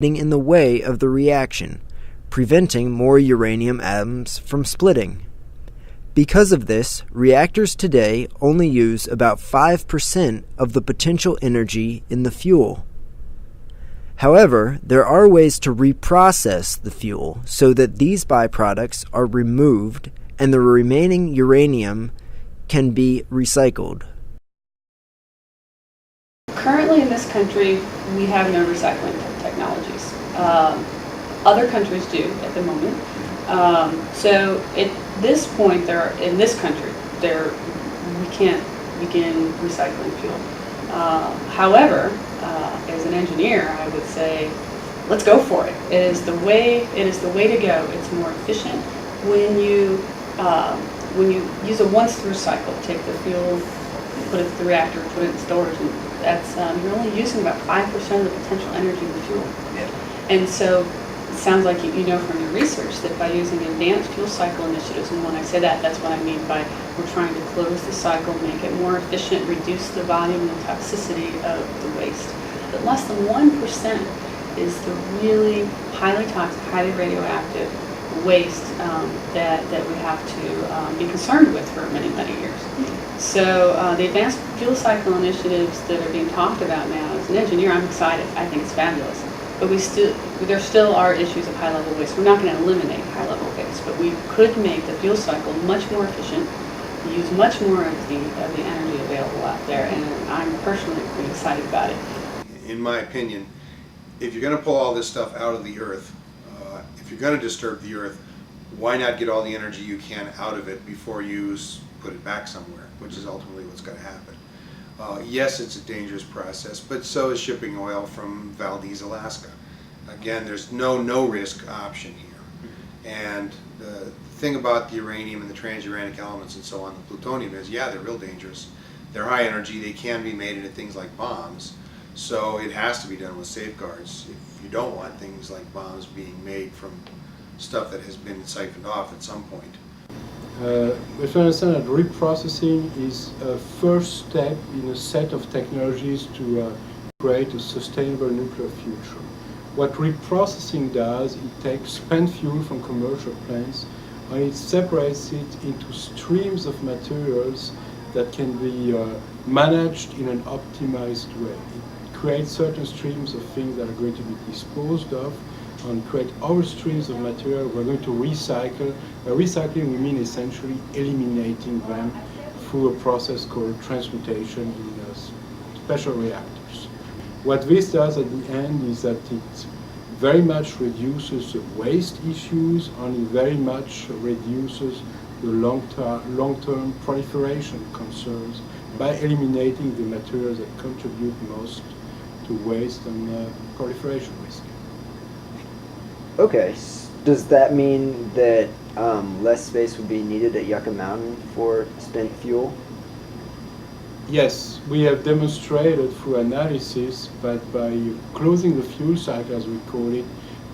in the way of the reaction, preventing more uranium atoms from splitting. Because of this, reactors today only use about 5% of the potential energy in the fuel. However, there are ways to reprocess the fuel so that these byproducts are removed and the remaining uranium can be recycled. Currently in this country, we have no recycling technologies. Other countries do at the moment. So at this point, in this country, we can't begin recycling fuel. However, as an engineer, I would say, let's go for it. It is the way to go. It's more efficient when you use a once-through cycle. Take the fuel, put it through the reactor, put it in storage, and that's you're only using about 5% of the potential energy in the fuel. Yeah. And so it sounds like you know from your research that by using advanced fuel cycle initiatives, and when I say that, that's what I mean by we're trying to close the cycle, make it more efficient, reduce the volume and the toxicity of the waste. But less than 1% is the really highly toxic, highly radioactive waste that we have to be concerned with for many, many years. So the advanced fuel cycle initiatives that are being talked about now, as an engineer, I'm excited. I think it's fabulous. But there still are issues of high-level waste. We're not going to eliminate high-level waste, but we could make the fuel cycle much more efficient, use much more of the energy available out there, and I'm personally pretty excited about it. In my opinion, if you're going to pull all this stuff out of the earth, if you're going to disturb the earth, why not get all the energy you can out of it before you put it back somewhere, which is ultimately what's going to happen. Yes, it's a dangerous process, but so is shipping oil from Valdez, Alaska. Again, there's no risk option here. And the thing about the uranium and the transuranic elements and so on, the plutonium is, yeah, they're real dangerous. They're high energy, they can be made into things like bombs, so it has to be done with safeguards. If you don't want things like bombs being made from stuff that has been siphoned off at some point. We should understand that reprocessing is a first step in a set of technologies to create a sustainable nuclear future. What reprocessing does, it takes spent fuel from commercial plants and it separates it into streams of materials that can be managed in an optimized way. It creates certain streams of things that are going to be disposed of and create other streams of material we're going to recycle. By recycling, we mean essentially eliminating them through a process called transmutation in special reactors. What this does at the end is that it very much reduces the waste issues and it very much reduces the long-term proliferation concerns by eliminating the materials that contribute most to waste and proliferation risk. Okay, does that mean that less space would be needed at Yucca Mountain for spent fuel? Yes, we have demonstrated through analysis that by closing the fuel cycle, as we call it,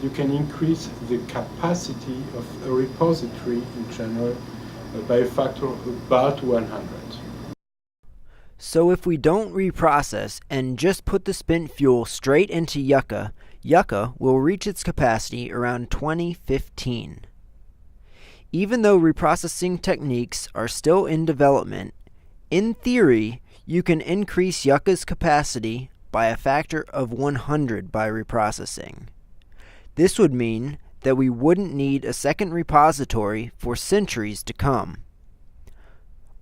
you can increase the capacity of a repository in general by a factor of about 100. So if we don't reprocess and just put the spent fuel straight into Yucca, Yucca will reach its capacity around 2015. Even though reprocessing techniques are still in development, in theory, you can increase Yucca's capacity by a factor of 100 by reprocessing. This would mean that we wouldn't need a second repository for centuries to come.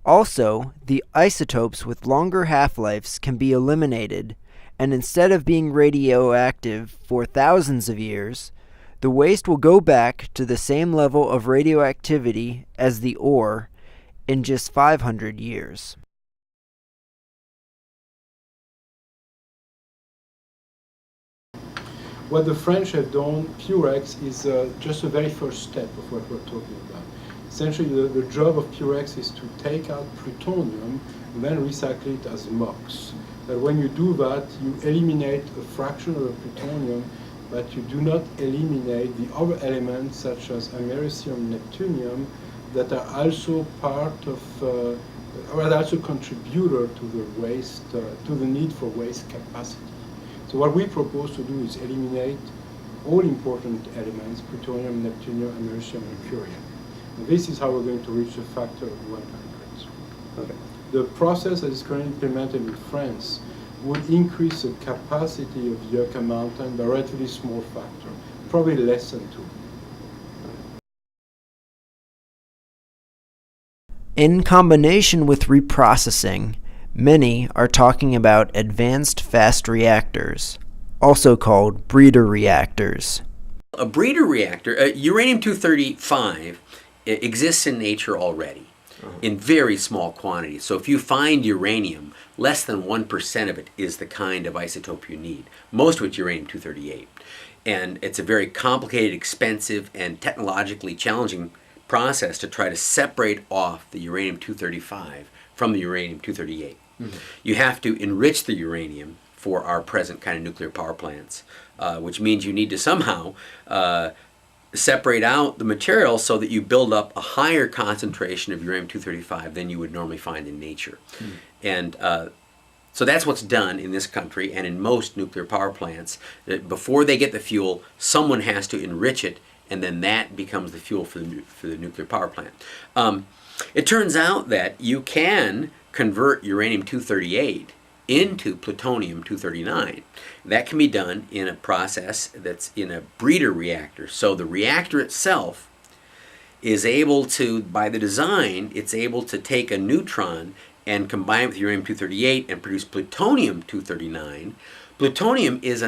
Also, the isotopes with longer half-lives can be eliminated, and instead of being radioactive for thousands of years, the waste will go back to the same level of radioactivity as the ore in just 500 years. What the French have done, Purex, is just a very first step of what we're talking about. Essentially, the job of Purex is to take out plutonium and then recycle it as MOX. But when you do that, you eliminate a fraction of the plutonium, but you do not eliminate the other elements such as americium, neptunium, that are also part of, or are also contributor to the waste, to the need for waste capacity. So what we propose to do is eliminate all important elements, plutonium, neptunium, americium, and curium. And this is how we're going to reach the factor of 100. Okay. The process that is currently implemented in France would increase the capacity of Yucca Mountain by a relatively small factor, probably less than 2. In combination with reprocessing, many are talking about advanced fast reactors, also called breeder reactors. A breeder reactor, uranium-235, exists in nature already in very small quantities. So if you find uranium, less than 1% of it is the kind of isotope you need. Most of it's uranium-238. And it's a very complicated, expensive, and technologically challenging process to try to separate off the uranium-235 from the uranium-238. You have to enrich the uranium for our present kind of nuclear power plants, which means you need to somehow separate out the material so that you build up a higher concentration of uranium-235 than you would normally find in nature. And so that's what's done in this country and in most nuclear power plants. That before they get the fuel, someone has to enrich it, and then that becomes the fuel for the nuclear power plant. It turns out that you can convert uranium-238 into plutonium-239. That can be done in a process that's in a breeder reactor. So the reactor itself is able to, by the design, it's able to take a neutron and combine it with uranium-238 and produce plutonium-239. Plutonium is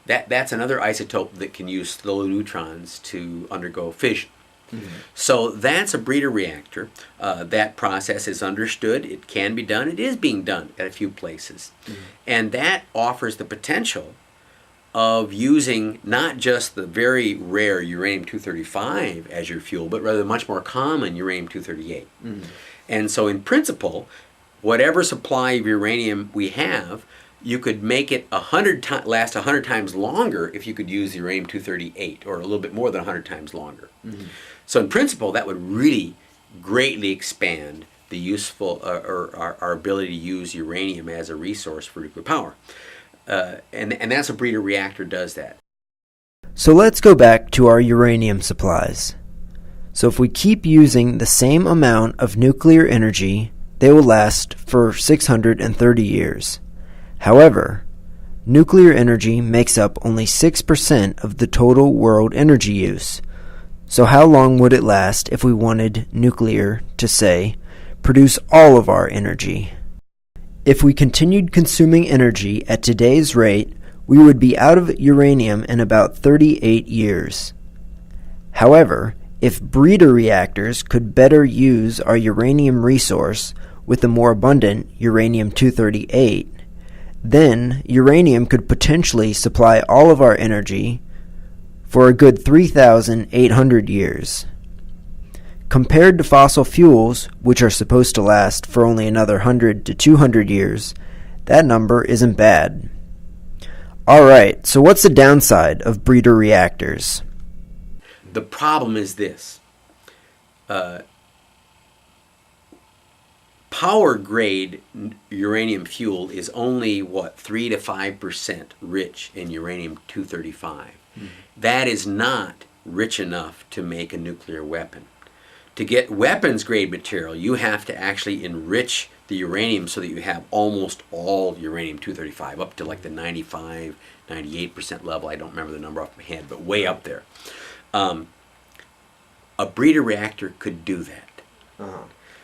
that's another isotope that can use slow neutrons to undergo fission. So that's a breeder reactor. That process is understood. It can be done. It is being done at a few places. And that offers the potential of using not just the very rare uranium-235 as your fuel, but rather much more common uranium-238. And so in principle, whatever supply of uranium we have, you could make it last 100 times longer if you could use uranium-238, or a little bit more than 100 times longer. So in principle, that would really greatly expand the useful, or our ability to use uranium as a resource for nuclear power. And that's a breeder reactor does that. So let's go back to our uranium supplies. So if we keep using the same amount of nuclear energy, they will last for 630 years. However, nuclear energy makes up only 6% of the total world energy use. So how long would it last if we wanted nuclear to, say, produce all of our energy? If we continued consuming energy at today's rate, we would be out of uranium in about 38 years. However, if breeder reactors could better use our uranium resource with a more abundant uranium-238, then uranium could potentially supply all of our energy for a good 3,800 years. Compared to fossil fuels, which are supposed to last for only another 100 to 200 years, that number isn't bad. Alright, so what's the downside of breeder reactors? The problem is this. Power grade uranium fuel is only 3 to 5% rich in uranium-235. That is not rich enough to make a nuclear weapon. To get weapons grade material, you have to actually enrich the uranium so that you have almost all uranium-235, up to like the 95, 98% level. I don't remember the number off my head, but way up there. A breeder reactor could do that.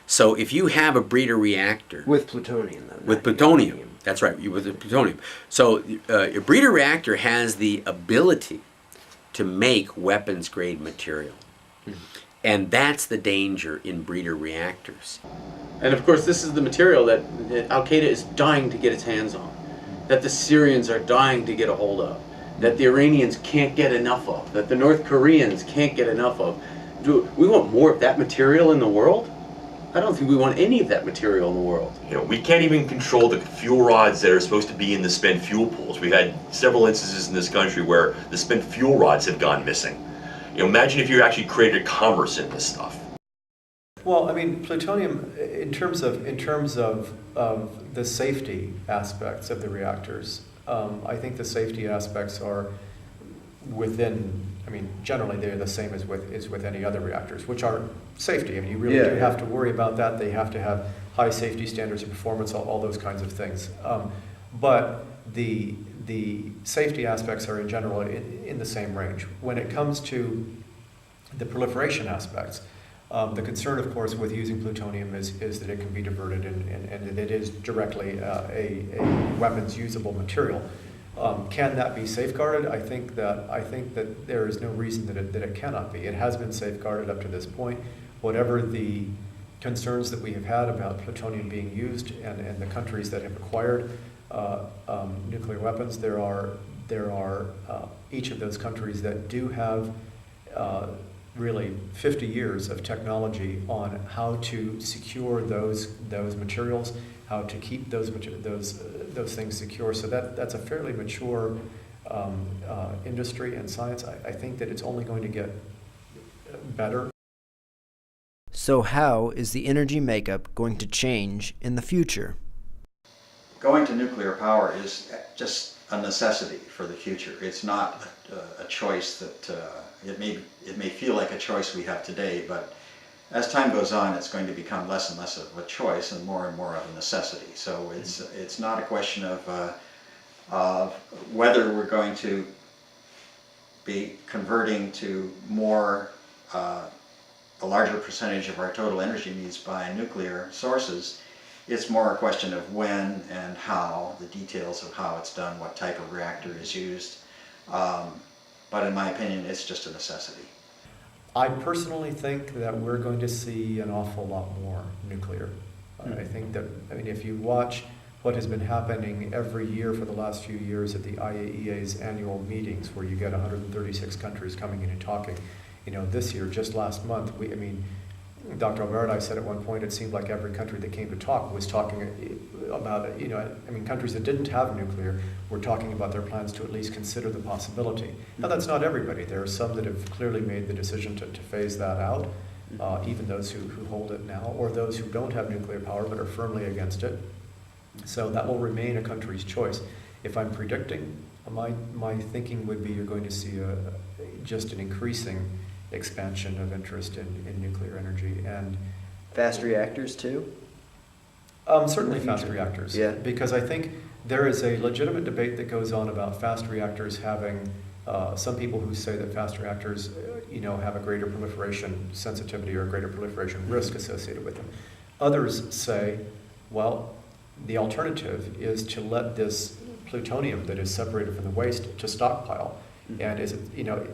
So if you have a breeder reactor With plutonium, though. with plutonium, that's right, with the plutonium. So a breeder reactor has the ability to make weapons grade material. And that's the danger in breeder reactors. And of course, this is the material that Al-Qaeda is dying to get its hands on, that the Syrians are dying to get a hold of, that the Iranians can't get enough of, that the North Koreans can't get enough of. Do we want more of that material in the world? I don't think we want any of that material in the world. You know, we can't even control the fuel rods that are supposed to be in the spent fuel pools. We've had several instances in this country where the spent fuel rods have gone missing. You know, imagine if you actually created commerce in this stuff. Well, I mean, plutonium, in terms of the safety aspects of the reactors, I think the safety aspects are generally they're the same as with any other reactors, which are safety. I mean, you really do have to worry about that. They have to have high safety standards of performance, all those kinds of things. But the safety aspects are in general in the same range. When it comes to the proliferation aspects, the concern, of course, with using plutonium is that it can be diverted and that it is directly a weapons usable material. Can that be safeguarded? I think that there is no reason that it cannot be. It has been safeguarded up to this point. Whatever the concerns that we have had about plutonium being used and the countries that have acquired nuclear weapons, there are each of those countries that do have really 50 years of technology on how to secure those materials, how to keep those things secure. So that's a fairly mature industry and science. I think that it's only going to get better. So how is the energy makeup going to change in the future? Going to nuclear power is just a necessity for the future. It's not a choice that it may feel like a choice we have today, but as time goes on, it's going to become less and less of a choice and more of a necessity. So it's not a question of whether we're going to be converting to more a larger percentage of our total energy needs by nuclear sources. It's more a question of when and how, the details of how it's done, what type of reactor is used. But in my opinion, it's just a necessity. I personally think that we're going to see an awful lot more nuclear. I think that, if you watch what has been happening every year for the last few years at the IAEA's annual meetings, where you get 136 countries coming in and talking, this year, just last month, Dr. Alvarado said at one point it seemed like every country that came to talk was talking about it. Countries that didn't have nuclear were talking about their plans to at least consider the possibility. Now, that's not everybody. There are some that have clearly made the decision to phase that out, even those who hold it now, or those who don't have nuclear power but are firmly against it. So that will remain a country's choice. If I'm predicting, my thinking would be you're going to see just an increasing expansion of interest in nuclear energy. And Fast reactors too? Certainly fast reactors. Yeah. Because I think there is a legitimate debate that goes on about fast reactors having some people who say that fast reactors have a greater proliferation sensitivity or a greater proliferation risk associated with them. Others say, well, the alternative is to let this plutonium that is separated from the waste to stockpile. And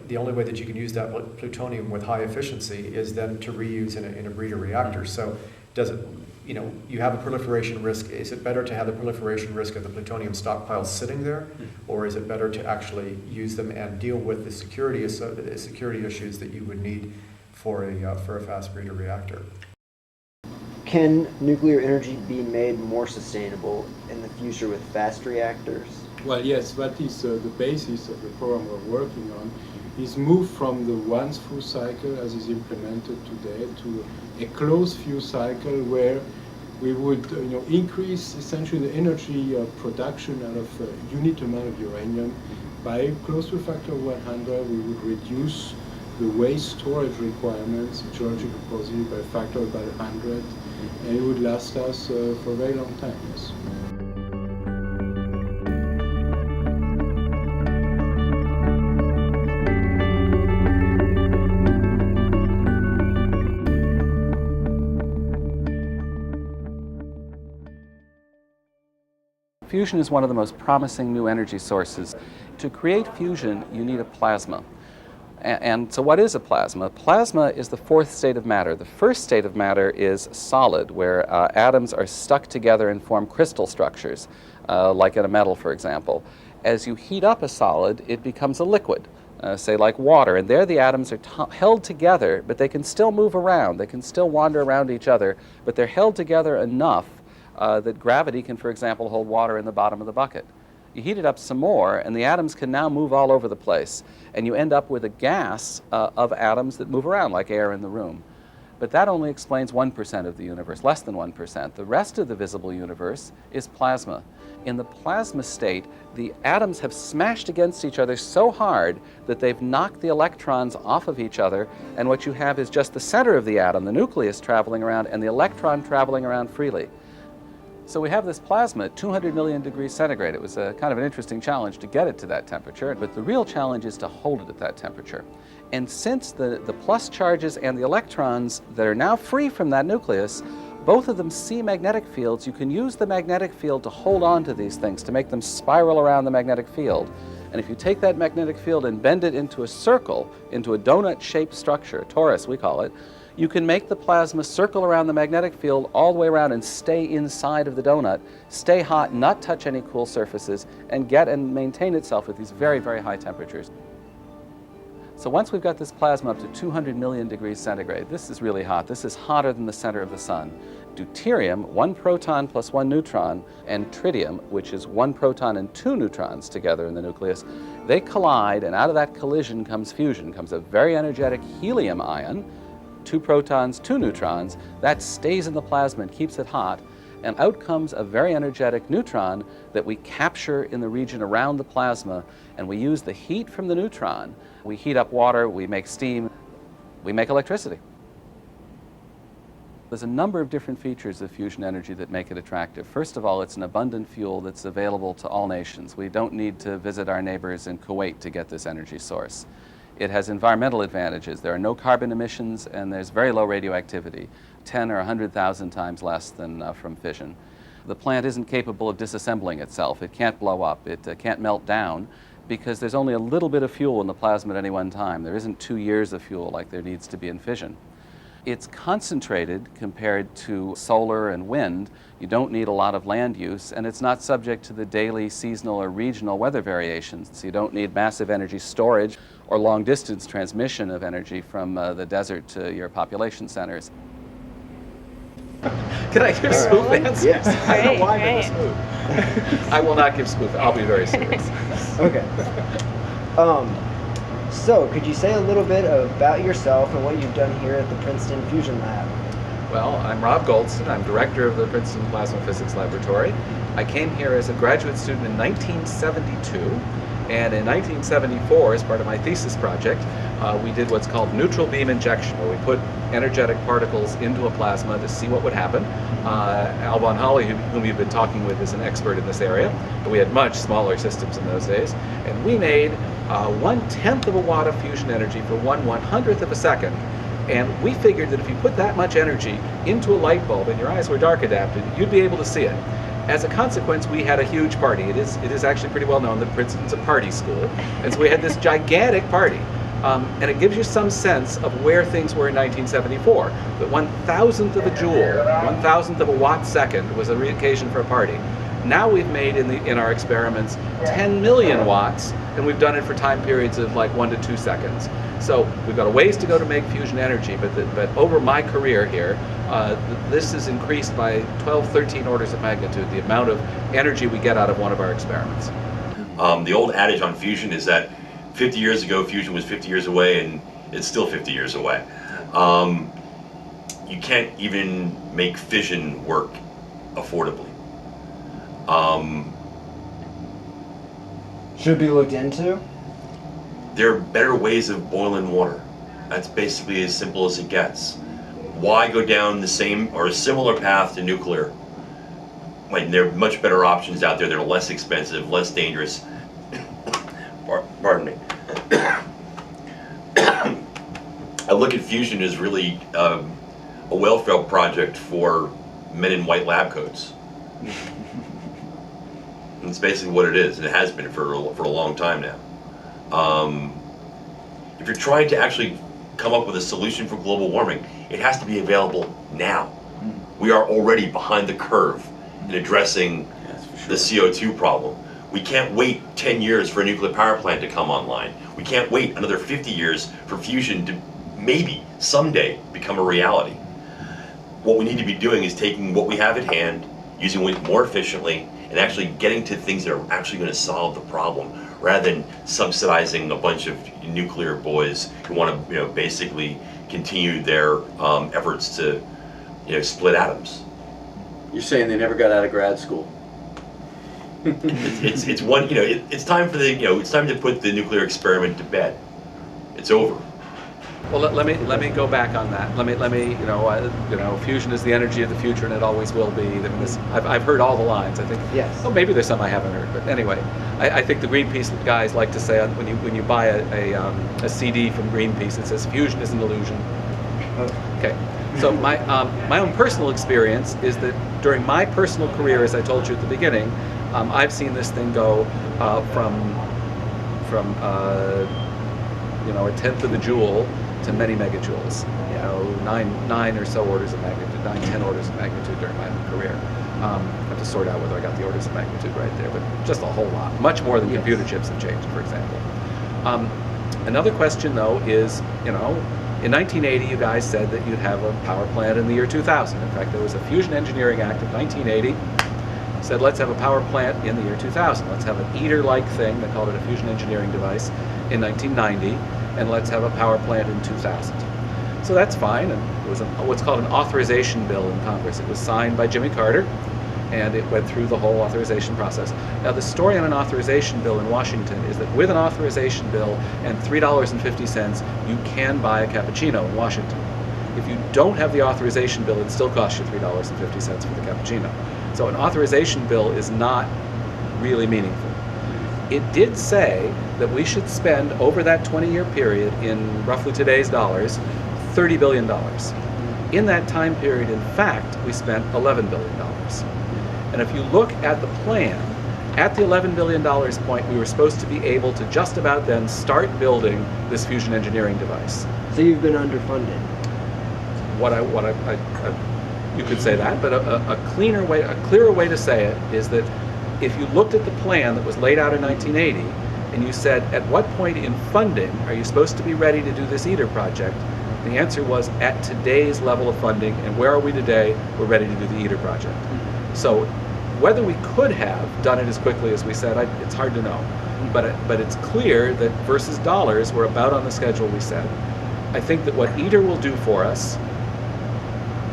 the only way that you can use that plutonium with high efficiency is then to reuse in a breeder reactor. So does it, you have a proliferation risk. Is it better to have the proliferation risk of the plutonium stockpile sitting there, or is it better to actually use them and deal with the security issues that you would need for a fast breeder reactor? Can nuclear energy be made more sustainable in the future with fast reactors? Well, yes, that is the basis of the program we're working on, is move from the one fuel cycle as is implemented today to a closed fuel cycle where we would increase essentially the energy production out of a unit amount of uranium by close to a factor of 100. We would reduce the waste storage requirements, geological porosity, by a factor of about 100, and it would last us for a very long time, yes. Fusion is one of the most promising new energy sources. To create fusion, you need a plasma. And so what is a plasma? Plasma is the fourth state of matter. The first state of matter is solid, where atoms are stuck together and form crystal structures, like in a metal, for example. As you heat up a solid, it becomes a liquid, say like water. And there the atoms are held together, but they can still move around. They can still wander around each other, but they're held together enough that gravity can, for example, hold water in the bottom of the bucket. You heat it up some more, and the atoms can now move all over the place, and you end up with a gas of atoms that move around like air in the room. But that only explains 1% of the universe, less than 1%. The rest of the visible universe is plasma. In the plasma state, the atoms have smashed against each other so hard that they've knocked the electrons off of each other, and what you have is just the center of the atom, the nucleus, traveling around, and the electron traveling around freely. So we have this plasma at 200 million degrees centigrade. It was a kind of an interesting challenge to get it to that temperature, but the real challenge is to hold it at that temperature. And since the plus charges and the electrons that are now free from that nucleus, both of them see magnetic fields, you can use the magnetic field to hold on to these things, to make them spiral around the magnetic field. And if you take that magnetic field and bend it into a circle, into a donut-shaped structure, a torus we call it, you can make the plasma circle around the magnetic field all the way around and stay inside of the donut, stay hot, not touch any cool surfaces, and get and maintain itself at these very, very high temperatures. So once we've got this plasma up to 200 million degrees centigrade, this is really hot. This is hotter than the center of the sun. Deuterium, 1 proton plus 1 neutron, and tritium, which is 1 proton and 2 neutrons together in the nucleus, they collide, and out of that collision comes fusion, comes a very energetic helium ion, 2 protons, 2 neutrons, that stays in the plasma and keeps it hot, and out comes a very energetic neutron that we capture in the region around the plasma, and we use the heat from the neutron. We heat up water, we make steam, we make electricity. There's a number of different features of fusion energy that make it attractive. First of all, it's an abundant fuel that's available to all nations. We don't need to visit our neighbors in Kuwait to get this energy source. It has environmental advantages. There are no carbon emissions, and there's very low radioactivity, 10 or 100,000 times less than from fission. The plant isn't capable of disassembling itself. It can't blow up. It can't melt down, because there's only a little bit of fuel in the plasma at any one time. There isn't 2 years of fuel like there needs to be in fission. It's concentrated compared to solar and wind. You don't need a lot of land use, and it's not subject to the daily, seasonal, or regional weather variations. So you don't need massive energy storage or long-distance transmission of energy from the desert to your population centers. Can I give smooth answers? Yes. I don't know why I'm in this mood. I will not give smooth. I'll be very serious. Okay. So, could you say a little bit about yourself and what you've done here at the Princeton Fusion Lab? Well, I'm Rob Goldston. I'm director of the Princeton Plasma Physics Laboratory. I came here as a graduate student in 1972, and in 1974, as part of my thesis project, we did what's called neutral beam injection, where we put energetic particles into a plasma to see what would happen. Al von Holle, whom you've been talking with, is an expert in this area. We had much smaller systems in those days, and we made 1/10 of a watt of fusion energy for 1/100th of a second. And we figured that if you put that much energy into a light bulb and your eyes were dark adapted, you'd be able to see it. As a consequence, we had a huge party. It is actually pretty well known that Princeton's a party school. And so we had this gigantic party. And it gives you some sense of where things were in 1974. That 1,000th of a joule, 1,000th of a watt second was a occasion for a party. Now we've made in our experiments 10 million watts, and we've done it for time periods of like 1 to 2 seconds. So we've got a ways to go to make fusion energy, but over my career here, this has increased by 12, 13 orders of magnitude, the amount of energy we get out of one of our experiments. The old adage on fusion is that 50 years ago, fusion was 50 years away, and it's still 50 years away. You can't even make fission work affordably. Should be looked into? There are better ways of boiling water. That's basically as simple as it gets. Why go down the same or a similar path to nuclear when there are much better options out there that are less expensive, less dangerous? Pardon me. I look at fusion as really a welfare project for men in white lab coats. It's basically what it is, and it has been for a long time now. If you're trying to actually come up with a solution for global warming, it has to be available now. We are already behind the curve in addressing the CO2 problem. We can't wait 10 years for a nuclear power plant to come online. We can't wait another 50 years for fusion to maybe someday become a reality. What we need to be doing is taking what we have at hand, using it more efficiently, and actually getting to things that are actually going to solve the problem, rather than subsidizing a bunch of nuclear boys who want to, basically continue their efforts to, split atoms. You're saying they never got out of grad school? It's one, it's time for it's time to put the nuclear experiment to bed. It's over. Well, let me go back on that. Let me fusion is the energy of the future, and it always will be. I've heard all the lines. I think. Yes. Oh, maybe there's some I haven't heard, but anyway, I think the Greenpeace guys like to say when you buy a CD from Greenpeace, it says fusion is an illusion. Okay. So my own personal experience is that during my personal career, as I told you at the beginning, I've seen this thing go from a tenth of a joule to many megajoules. 9 or so orders of magnitude, 10 orders of magnitude during my career. I have to sort out whether I got the orders of magnitude right there, but just a whole lot, much more than computer chips have changed, for example. Another question, though, is in 1980, you guys said that you'd have a power plant in the year 2000. In fact, there was a Fusion Engineering Act of 1980 said, let's have a power plant in the year 2000. Let's have an ITER-like thing, they called it a fusion engineering device, in 1990, and let's have a power plant in 2000. So that's fine, and it was what's called an authorization bill in Congress. It was signed by Jimmy Carter, and it went through the whole authorization process. Now, the story on an authorization bill in Washington is that with an authorization bill and $3.50, you can buy a cappuccino in Washington. If you don't have the authorization bill, it still costs you $3.50 for the cappuccino. So an authorization bill is not really meaningful. It did say that we should spend over that 20-year period, in roughly today's dollars, $30 billion. In that time period, in fact, we spent $11 billion. And if you look at the plan, at the $11 billion point, we were supposed to be able to just about then start building this fusion engineering device. So you've been underfunded. You could say that, but a clearer way to say it is that if you looked at the plan that was laid out in 1980 and you said, at what point in funding are you supposed to be ready to do this ITER project? The answer was at today's level of funding, and where are we today? We're ready to do the ITER project. So whether we could have done it as quickly as we said, it's hard to know. But it's clear that versus dollars, we're about on the schedule we said. I think that what ITER will do for us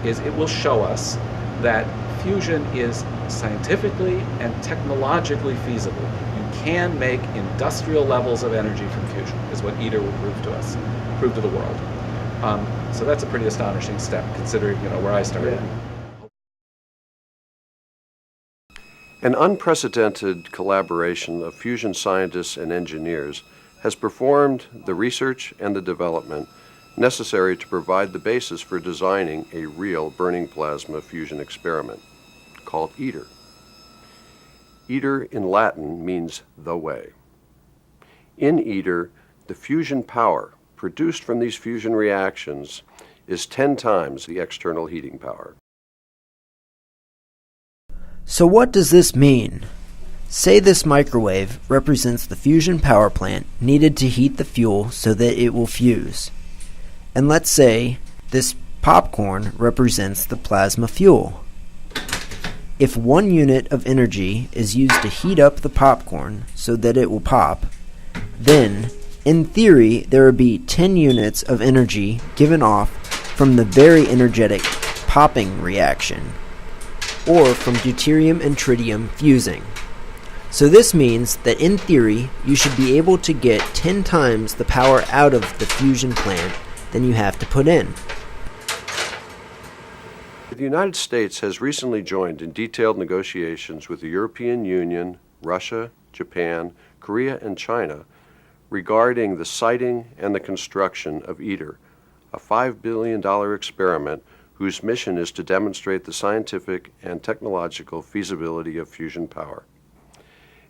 is it will show us that fusion is scientifically and technologically feasible. You can make industrial levels of energy from fusion, is what ITER will prove to us, prove to the world. So that's a pretty astonishing step, considering where I started. Yeah. An unprecedented collaboration of fusion scientists and engineers has performed the research and the development necessary to provide the basis for designing a real burning plasma fusion experiment, called ITER. ITER in Latin means the way. In ITER, the fusion power produced from these fusion reactions is 10 times the external heating power. So what does this mean? Say this microwave represents the fusion power plant needed to heat the fuel so that it will fuse. And let's say this popcorn represents the plasma fuel. If 1 unit of energy is used to heat up the popcorn so that it will pop, then, in theory, there would be 10 units of energy given off from the very energetic popping reaction, or from deuterium and tritium fusing. So this means that in theory, you should be able to get 10 times the power out of the fusion plant than you have to put in. The United States has recently joined in detailed negotiations with the European Union, Russia, Japan, Korea, and China regarding the siting and the construction of ITER, a $5 billion experiment whose mission is to demonstrate the scientific and technological feasibility of fusion power.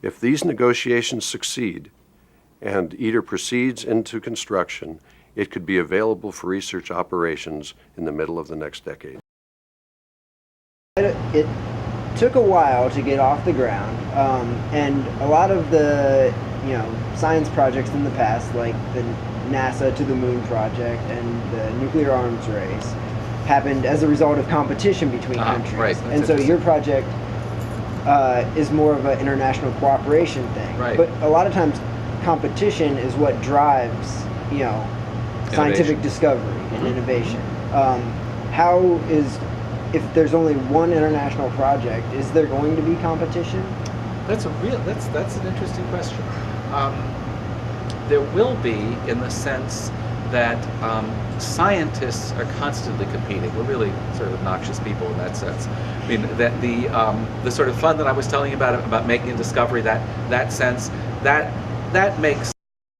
If these negotiations succeed and ITER proceeds into construction, it could be available for research operations in the middle of the next decade. It took a while to get off the ground, and a lot of the science projects in the past, like the NASA to the Moon project and the nuclear arms race, happened as a result of competition between countries. Right. And so your project is more of an international cooperation thing. Right. But a lot of times competition is what drives, you know, scientific discovery and innovation. How is, if there's only one international project, is there going to be competition? That's an interesting question. There will be, in the sense that scientists are constantly competing. We're really sort of obnoxious people in that sense. I mean, that the sort of fun that I was telling you about making a discovery, that sense, that makes